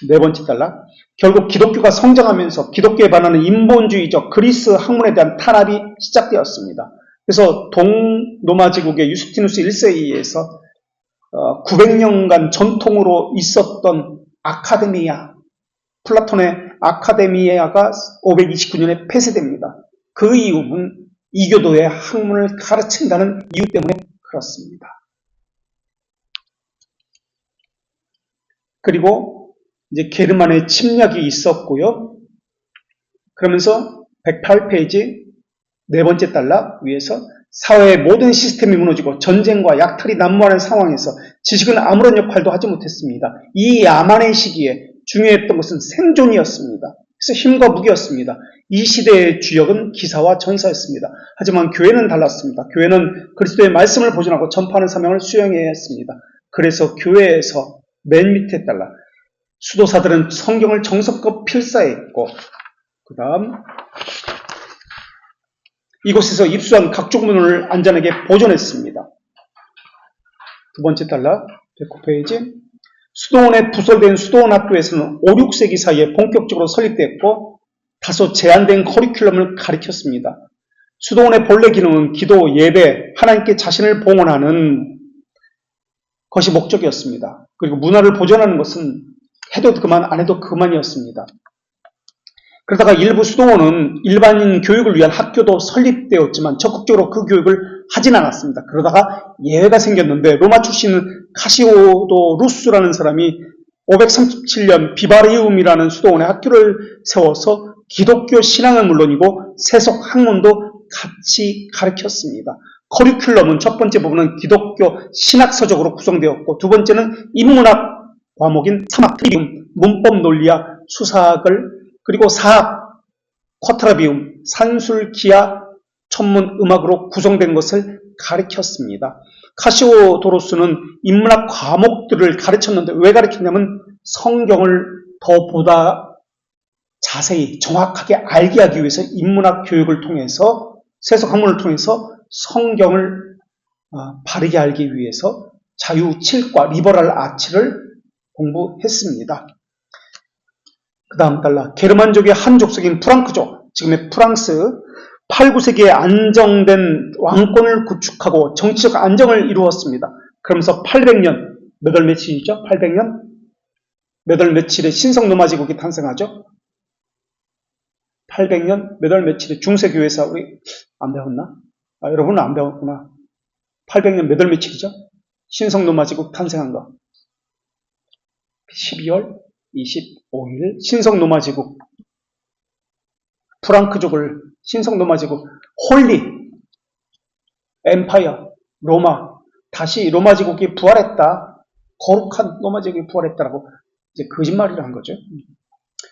S1: 네 번째 단락. 결국 기독교가 성장하면서 기독교에 반하는 인본주의적 그리스 학문에 대한 탄압이 시작되었습니다. 그래서 동로마 제국의 유스티누스 1세에 의해서 900년간 전통으로 있었던 아카데미아, 플라톤의 아카데미아가 529년에 폐쇄됩니다. 그 이유는 이교도의 학문을 가르친다는 이유 때문에 그렇습니다. 그리고 이제 게르만의 침략이 있었고요. 그러면서 108페이지 네 번째 단락 위에서 사회의 모든 시스템이 무너지고 전쟁과 약탈이 난무하는 상황에서 지식은 아무런 역할도 하지 못했습니다. 이 야만의 시기에 중요했던 것은 생존이었습니다. 그래서 힘과 무기였습니다. 이 시대의 주역은 기사와 전사였습니다. 하지만 교회는 달랐습니다. 교회는 그리스도의 말씀을 보존하고 전파하는 사명을 수행해야 했습니다. 그래서 교회에서 맨 밑에 달라 수도사들은 성경을 정석껏 필사했고 그 다음 이곳에서 입수한 각종 문헌을 안전하게 보존했습니다. 두 번째 달락 109페이지 수도원에 부설된 수도원 학교에서는 5, 6세기 사이에 본격적으로 설립됐고 다소 제한된 커리큘럼을 가르쳤습니다. 수도원의 본래 기능은 기도, 예배, 하나님께 자신을 봉헌하는 것이 목적이었습니다. 그리고 문화를 보존하는 것은 해도 그만, 안 해도 그만이었습니다. 그러다가 일부 수도원은 일반인 교육을 위한 학교도 설립되었지만 적극적으로 그 교육을 하진 않았습니다. 그러다가 예외가 생겼는데 로마 출신 카시오도 루스라는 사람이 537년 비바리움이라는 수도원에 학교를 세워서 기독교 신앙은 물론이고 세속 학문도 같이 가르쳤습니다. 커리큘럼은 첫 번째 부분은 기독교 신학서적으로 구성되었고 두 번째는 인문학 과목인 사막, 트리비움, 문법 논리학, 수사학을 그리고 사학, 쿼트라비움, 산술, 기하, 천문, 음악으로 구성된 것을 가르쳤습니다. 카시오도로스는 인문학 과목들을 가르쳤는데 왜 가르쳤냐면 성경을 더 보다 자세히 정확하게 알게 하기 위해서 인문학 교육을 통해서 세속 학문을 통해서 성경을 바르게 알기 위해서 자유 7과 리버럴 아치를 공부했습니다. 그 다음 달라 게르만족의 한 족속인 프랑크족, 지금의 프랑스 8, 9세기에 안정된 왕권을 구축하고 정치적 안정을 이루었습니다. 그러면서 800년, 몇 월 며칠이죠? 800년? 몇 월 며칠에 신성노마제국이 탄생하죠? 800년, 몇 월 며칠에 중세교회사, 우리 안 배웠나? 여러분은 안 배웠구나. 800년 몇 월 며칠이죠? 신성노마제국 탄생한 거. 12월 25일 신성노마제국 프랑크족을 신성노마제국 홀리 엠파이어 로마 다시 로마제국이 부활했다. 거룩한 로마제국이 부활했다라고 이제 거짓말이라 한 거죠.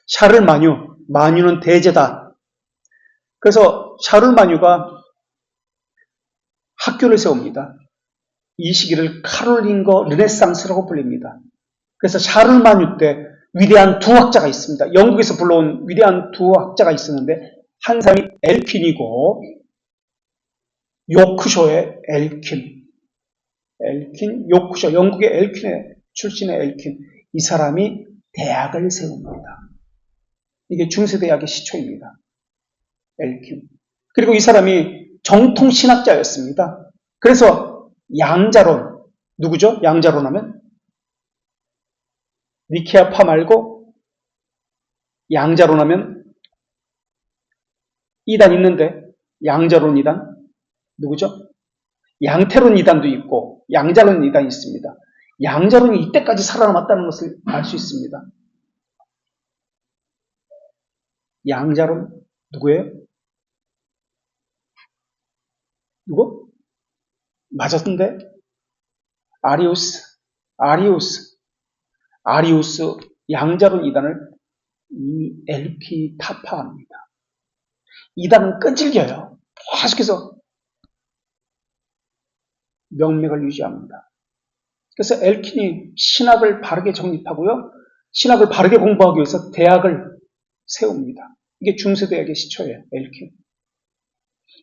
S1: 샤를마뉴는 대제다. 그래서 샤를마뉴가 학교를 세웁니다. 이 시기를 카롤린거 르네상스라고 불립니다. 그래서 샤를마뉴 때 위대한 두 학자가 있습니다. 영국에서 불러온 위대한 두 학자가 있었는데 한 사람이 엘킨이고 요크쇼의 엘킨, 요크쇼, 영국의 엘킨의 출신의 엘킨. 이 사람이 대학을 세웁니다. 이게 중세대학의 시초입니다. 엘킨. 그리고 이 사람이 정통신학자였습니다. 그래서 양자론, 누구죠? 양자론 하면? 니케아파 말고 양자론 하면 이단 있는데 양자론 이단 누구죠? 양태론 이단도 있고 양자론 이단이 있습니다. 양자론이 이때까지 살아남았다는 것을 알 수 있습니다. 양자론 누구예요? 누구? 맞았는데? 아리우스 양자론 이단을 이 엘킨이 타파합니다. 이단은 끈질겨요. 계속해서 명맥을 유지합니다. 그래서 엘킨이 신학을 바르게 정립하고요. 신학을 바르게 공부하기 위해서 대학을 세웁니다. 이게 중세대학의 시초예요. 엘킨.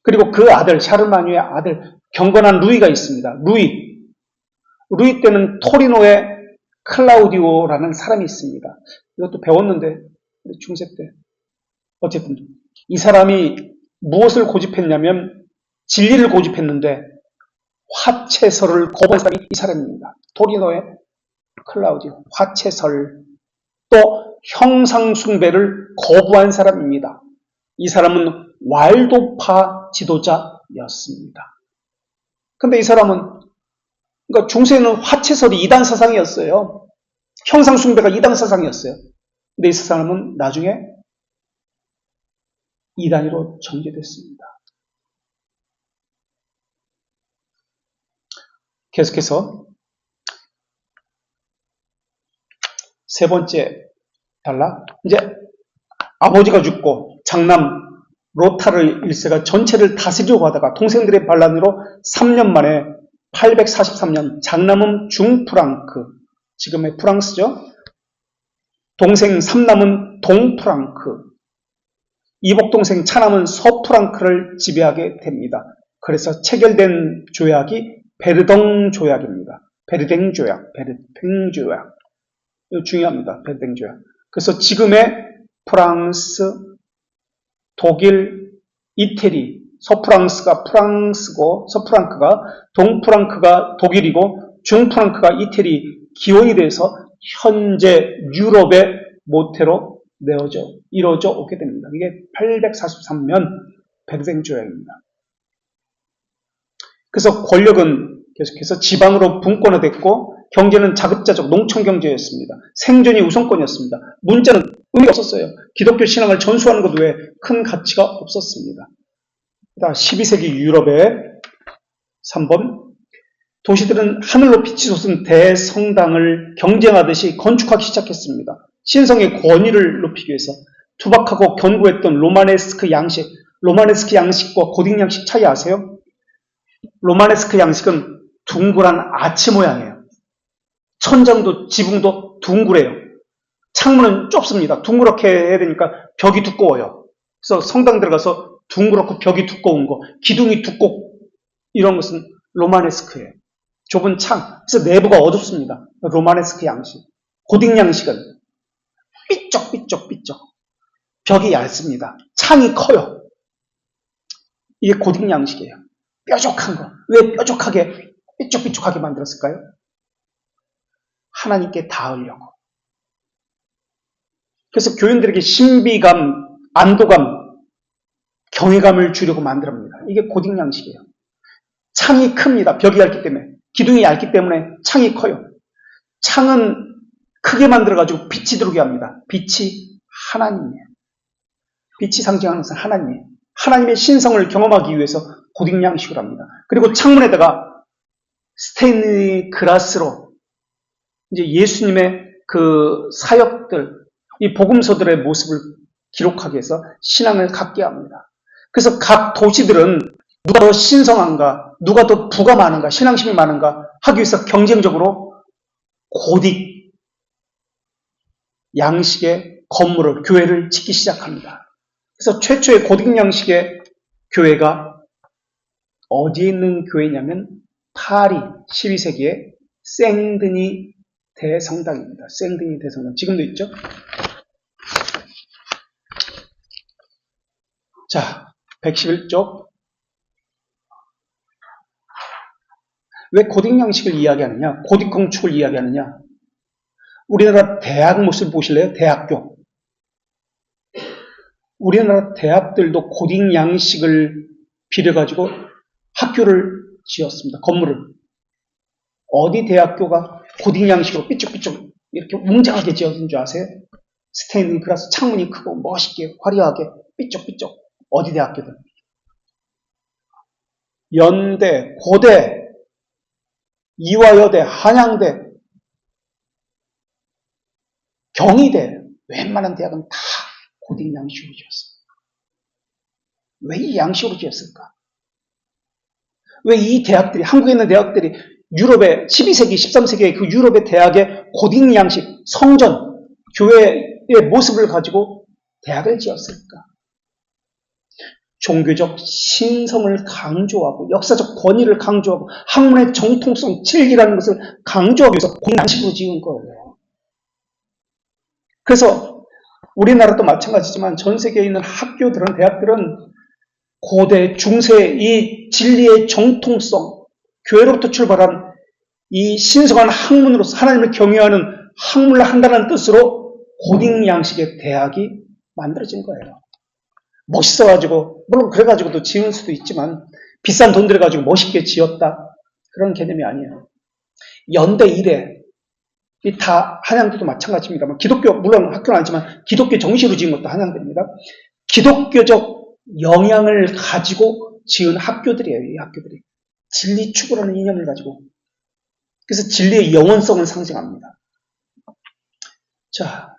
S1: 그리고 그 아들, 샤르마뉴의 아들, 경건한 루이가 있습니다. 루이 때는 토리노의 클라우디오라는 사람이 있습니다. 이것도 배웠는데 중세 때. 어쨌든 이 사람이 무엇을 고집했냐면 진리를 고집했는데 화채설을 거부한 사람이 이 사람입니다. 토리노의 클라우디오, 화채설, 또 형상숭배를 거부한 사람입니다. 이 사람은 왈도파 지도자였습니다. 근데 이 사람은 그러니까 중세는 화채설이 이단 사상이었어요. 형상숭배가 이단 사상이었어요. 근데 이 사람은 나중에 이단으로 정죄됐습니다. 계속해서 세 번째 달라. 이제 아버지가 죽고 장남 로타르 1세가 전체를 다스리려고 하다가 동생들의 반란으로 3년 만에 843년 장남은 중프랑크, 지금의 프랑스죠. 동생 삼남은 동프랑크, 이복동생 차남은 서프랑크를 지배하게 됩니다. 그래서 체결된 조약이 베르덩 조약입니다. 베르댕 조약. 이거 중요합니다. 베르댕 조약. 그래서 지금의 프랑스, 독일, 이태리, 서프랑스가 프랑스고, 서프랑크가, 동프랑크가 독일이고, 중프랑크가 이태리 기원이 돼서 현재 유럽의 모태로 이루어져 오게 됩니다. 이게 843년 백생조약입니다. 그래서 권력은 계속해서 지방으로 분권화됐고 경제는 자급자족 농촌경제였습니다. 생존이 우선권이었습니다. 문자는 의미가 없었어요. 기독교 신앙을 전수하는 것 외에 큰 가치가 없었습니다. 12세기 유럽의 3번 도시들은 하늘로 빛이 솟은 대성당을 경쟁하듯이 건축하기 시작했습니다. 신성의 권위를 높이기 위해서 투박하고 견고했던 로마네스크 양식과 고딕 양식 차이 아세요? 로마네스크 양식은 둥그란 아치 모양이에요. 천장도 지붕도 둥그래요. 창문은 좁습니다. 둥그렇게 해야 되니까 벽이 두꺼워요. 그래서 성당 들어가서 둥그렇고 벽이 두꺼운 거, 기둥이 두껍고 이런 것은 로마네스크예요. 좁은 창, 그래서 내부가 어둡습니다. 로마네스크 양식. 고딕 양식은 삐쩍 벽이 얇습니다. 창이 커요. 이게 고딕 양식이에요. 뾰족한 거. 왜 뾰족하게 삐쭉삐쭉하게 만들었을까요? 하나님께 닿으려고. 그래서 교인들에게 신비감, 안도감, 경외감을 주려고 만들었습니다. 이게 고딕 양식이에요. 창이 큽니다. 벽이 얇기 때문에. 기둥이 얇기 때문에 창이 커요. 창은 크게 만들어가지고 빛이 들어오게 합니다. 빛이 하나님이에요. 빛이 상징하는 것은 하나님이에요. 하나님의 신성을 경험하기 위해서 고딕 양식을 합니다. 그리고 창문에다가 스테인리 글라스로 이제 예수님의 그 사역들, 이 복음서들의 모습을 기록하기 위해서 신앙을 갖게 합니다. 그래서 각 도시들은 누가 더 신성한가, 누가 더 부가 많은가, 신앙심이 많은가 하기 위해서 경쟁적으로 고딕 양식의 건물을, 교회를 짓기 시작합니다. 그래서 최초의 고딕 양식의 교회가 어디에 있는 교회냐면 파리 12세기의 생드니 대성당입니다. 생드니 대성당. 지금도 있죠? 자, 111쪽. 왜 고딕 양식을 이야기하느냐? 고딕 건축을 이야기하느냐? 우리나라 대학 모습 보실래요? 대학교. 우리나라 대학들도 고딕 양식을 빌어가지고 학교를 지었습니다. 건물을. 어디 대학교가 고딕 양식으로 삐쭉삐쭉 이렇게 웅장하게 지어진 줄 아세요? 스테인리 글라스 창문이 크고 멋있게 화려하게 삐쭉삐쭉. 어디 대학교든. 연대, 고대, 이화여대, 한양대, 경희대, 웬만한 대학은 다 고딕 양식으로 지었어요. 왜 이 양식으로 지었을까? 왜 이 대학들이, 한국에 있는 대학들이 유럽의 12세기, 13세기의 그 유럽의 대학의 고딕 양식, 성전, 교회의 모습을 가지고 대학을 지었을까? 종교적 신성을 강조하고 역사적 권위를 강조하고 학문의 정통성, 진리라는 것을 강조하기 위해서 고딕 양식으로 지은 거예요. 그래서 우리나라도 마찬가지지만 전 세계에 있는 학교들은, 대학들은 고대, 중세 이 진리의 정통성, 교회로부터 출발한 이 신성한 학문으로서 하나님을 경외하는 학문을 한다는 뜻으로 고딕 양식의 대학이 만들어진 거예요. 멋있어가지고, 물론 그래가지고도 지은 수도 있지만 비싼 돈 들여가지고 멋있게 지었다. 그런 개념이 아니에요. 연대, 이대, 이 다 한양대도 마찬가지입니다. 기독교, 물론 학교는 아니지만 기독교 정식으로 지은 것도 한양대입니다. 기독교적 영향을 가지고 지은 학교들이에요. 이 학교들이. 진리 추구라는 이념을 가지고. 그래서 진리의 영원성을 상징합니다. 자,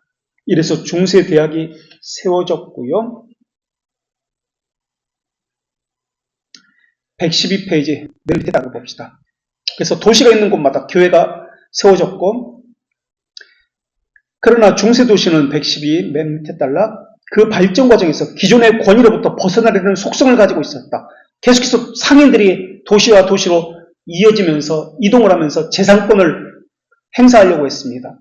S1: 이래서 중세 대학이 세워졌고요. 112페이지 맨 밑에 따라 봅시다. 그래서 도시가 있는 곳마다 교회가 세워졌고, 그러나 중세 도시는 112 맨 밑에 달라 그 발전 과정에서 기존의 권위로부터 벗어나려는 속성을 가지고 있었다. 계속해서 상인들이 도시와 도시로 이어지면서 이동을 하면서 재산권을 행사하려고 했습니다.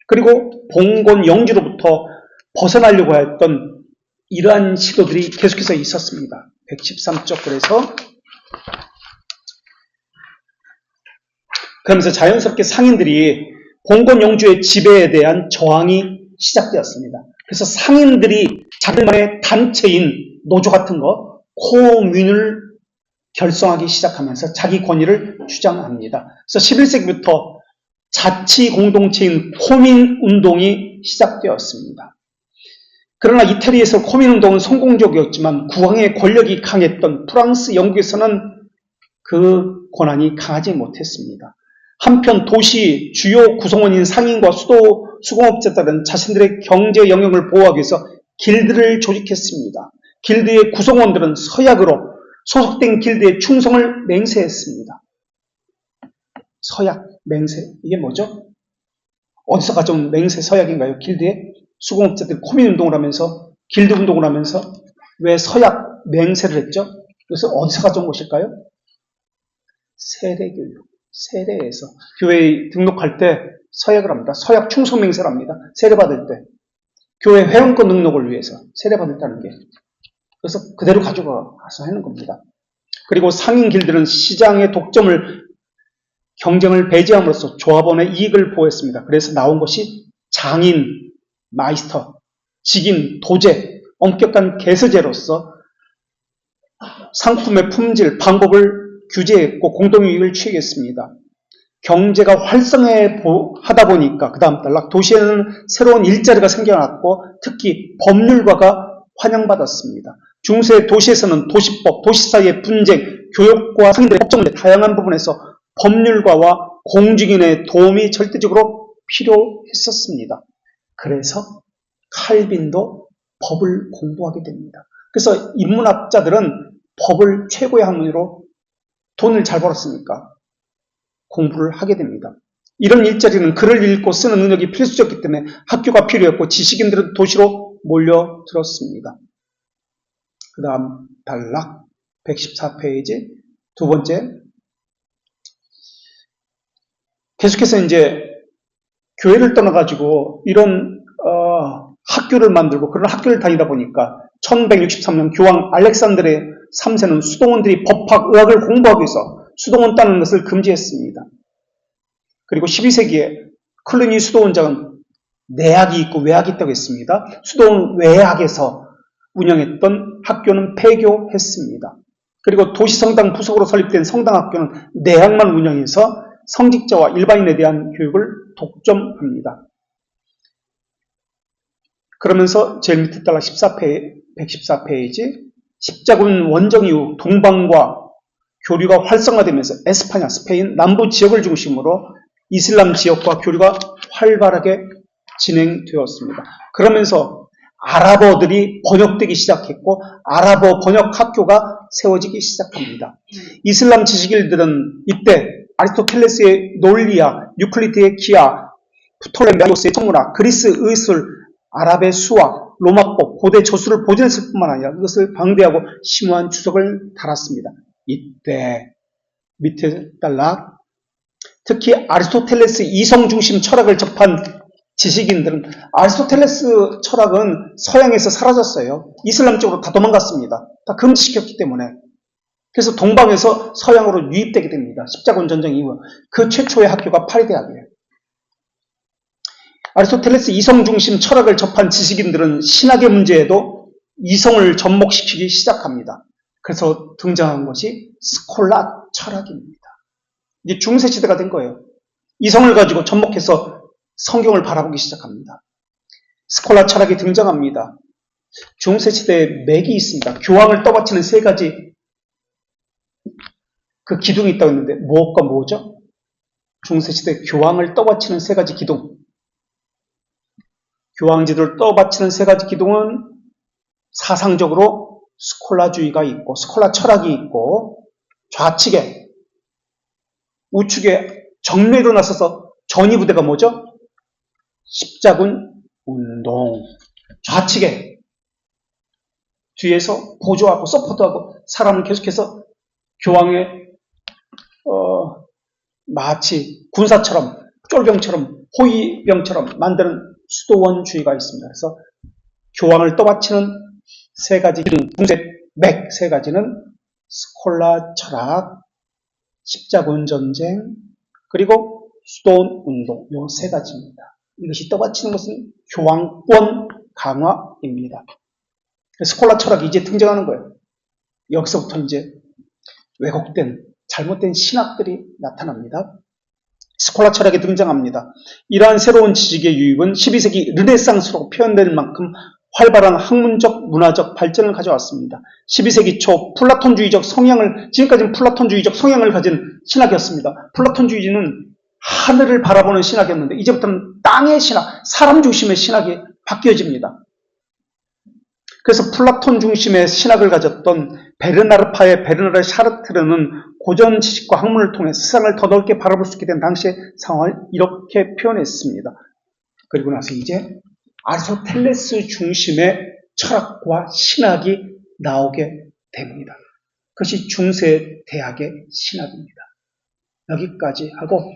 S1: 그리고 봉건 영주로부터 벗어나려고 했던 이러한 시도들이 계속해서 있었습니다. 113쪽. 그러면서 자연스럽게 상인들이 봉건 영주의 지배에 대한 저항이 시작되었습니다. 그래서 상인들이 자기들만의 단체인 노조 같은 거, 코민을 결성하기 시작하면서 자기 권위를 주장합니다. 그래서 11세기부터 자치 공동체인 코민 운동이 시작되었습니다. 그러나 이태리에서 코민 운동은 성공적이었지만 국왕의 권력이 강했던 프랑스, 영국에서는 그 권한이 강하지 못했습니다. 한편 도시 주요 구성원인 상인과 수공업자들은 자신들의 경제 영역을 보호하기 위해서 길드를 조직했습니다. 길드의 구성원들은 서약으로 소속된 길드에 충성을 맹세했습니다. 서약, 맹세, 이게 뭐죠? 어디서 가져온 맹세 서약인가요? 길드에 수공업자들이 코민운동을 하면서, 길드 운동을 하면서 왜 서약, 맹세를 했죠? 그래서 어디서 가져온 것일까요? 세례교육, 세례에서. 교회에 등록할 때 서약을 합니다. 서약 충성 맹세를 합니다. 세례받을 때. 교회 회원권 등록을 위해서 세례받았다는 게. 그래서 그대로 가져가서 하는 겁니다. 그리고 상인 길드는 시장의 독점을, 경쟁을 배제함으로써 조합원의 이익을 보호했습니다. 그래서 나온 것이 장인, 마이스터, 직인, 도제, 엄격한 개서제로서 상품의 품질, 방법을 규제했고 공동이익을 취했습니다. 경제가 활성화하다 보니까 그 다음 단락 도시에는 새로운 일자리가 생겨났고 특히 법률가가 환영받았습니다. 중세 도시에서는 도시법, 도시 사이의 분쟁, 교역과 상인들의 법정 등 다양한 부분에서 법률가와 공직인의 도움이 절대적으로 필요했었습니다. 그래서 칼빈도 법을 공부하게 됩니다. 그래서 인문학자들은 법을 최고의 학문으로 돈을 잘 벌었으니까 공부를 하게 됩니다. 이런 일자리는 글을 읽고 쓰는 능력이 필수적이기 때문에 학교가 필요했고 지식인들은 도시로 몰려들었습니다. 그 다음 단락 114페이지 두 번째, 계속해서 이제 교회를 떠나가지고 이런 학교를 만들고 그런 학교를 다니다 보니까 1163년 교황 알렉산드르 3세는 수동원들이 법학, 의학을 공부하기 위해서 수동원 따는 것을 금지했습니다. 그리고 12세기에 클루니 수도원장은 내학이 있고 외학이 있다고 했습니다. 수도원 외학에서 운영했던 학교는 폐교했습니다. 그리고 도시성당 부속으로 설립된 성당학교는 내학만 운영해서 성직자와 일반인에 대한 교육을 독점합니다. 그러면서 제일 밑에 달락 114페이지 십자군 원정 이후 동방과 교류가 활성화되면서 에스파냐, 스페인 남부 지역을 중심으로 이슬람 지역과 교류가 활발하게 진행되었습니다. 그러면서 아랍어들이 번역되기 시작했고 아랍어 번역 학교가 세워지기 시작합니다. 이슬람 지식인들은 이때 아리스토텔레스의 논리야, 유클리드의 기하, 프톨레메이오스의 천문학, 그리스 의술, 아랍의 수학, 로마법, 고대 저술을 보존했을 뿐만 아니라 그것을 방대하고 심오한 주석을 달았습니다. 이때 밑에 단락 특히 아리스토텔레스 이성중심 철학을 접한 지식인들은 아리스토텔레스 철학은 서양에서 사라졌어요. 이슬람 쪽으로 다 도망갔습니다. 다 금지시켰기 때문에. 그래서 동방에서 서양으로 유입되게 됩니다. 십자군 전쟁 이후 그 최초의 학교가 파리대학이에요. 아리스토텔레스 이성중심 철학을 접한 지식인들은 신학의 문제에도 이성을 접목시키기 시작합니다. 그래서 등장한 것이 스콜라 철학입니다. 이게 중세시대가 된 거예요. 이성을 가지고 접목해서 성경을 바라보기 시작합니다. 스콜라 철학이 등장합니다. 중세시대에 맥이 있습니다. 교황을 떠받치는 세 가지 그 기둥이 있다고 했는데 무엇과 뭐죠? 중세시대 교황을 떠받치는 세 가지 기둥. 교황제도를 떠받치는 세 가지 기둥은 사상적으로 스콜라주의가 있고 스콜라 철학이 있고 좌측에 우측에 정면으로 나서서 전위부대가 뭐죠? 십자군 운동. 좌측에 뒤에서 보조하고 서포트하고 사람을 계속해서 교황의 마치 군사처럼 쫄병처럼 호위병처럼 만드는 수도원주의가 있습니다. 그래서 교황을 떠받치는 세 가지 기둥, 중세 맥 세 가지는 스콜라 철학, 십자군 전쟁, 그리고 수도원 운동, 요 세 가지입니다. 이것이 떠받치는 것은 교황권 강화입니다. 스콜라 철학이 이제 등장하는 거예요. 여기서부터 이제 왜곡된, 잘못된 신학들이 나타납니다. 스콜라 철학이 등장합니다. 이러한 새로운 지식의 유입은 12세기 르네상스로 표현될 만큼 활발한 학문적, 문화적 발전을 가져왔습니다. 12세기 초 플라톤주의적 성향을, 지금까지는 플라톤주의적 성향을 가진 신학이었습니다. 플라톤주의는 하늘을 바라보는 신학이었는데 이제부터는 땅의 신학, 사람 중심의 신학이 바뀌어집니다. 그래서 플라톤 중심의 신학을 가졌던 베르나르파의 베르나르 샤르트르는 고전 지식과 학문을 통해 세상을 더 넓게 바라볼 수 있게 된 당시의 상황을 이렇게 표현했습니다. 그리고 나서 이제 아리스토텔레스 중심의 철학과 신학이 나오게 됩니다. 그것이 중세 대학의 신학입니다. 여기까지 하고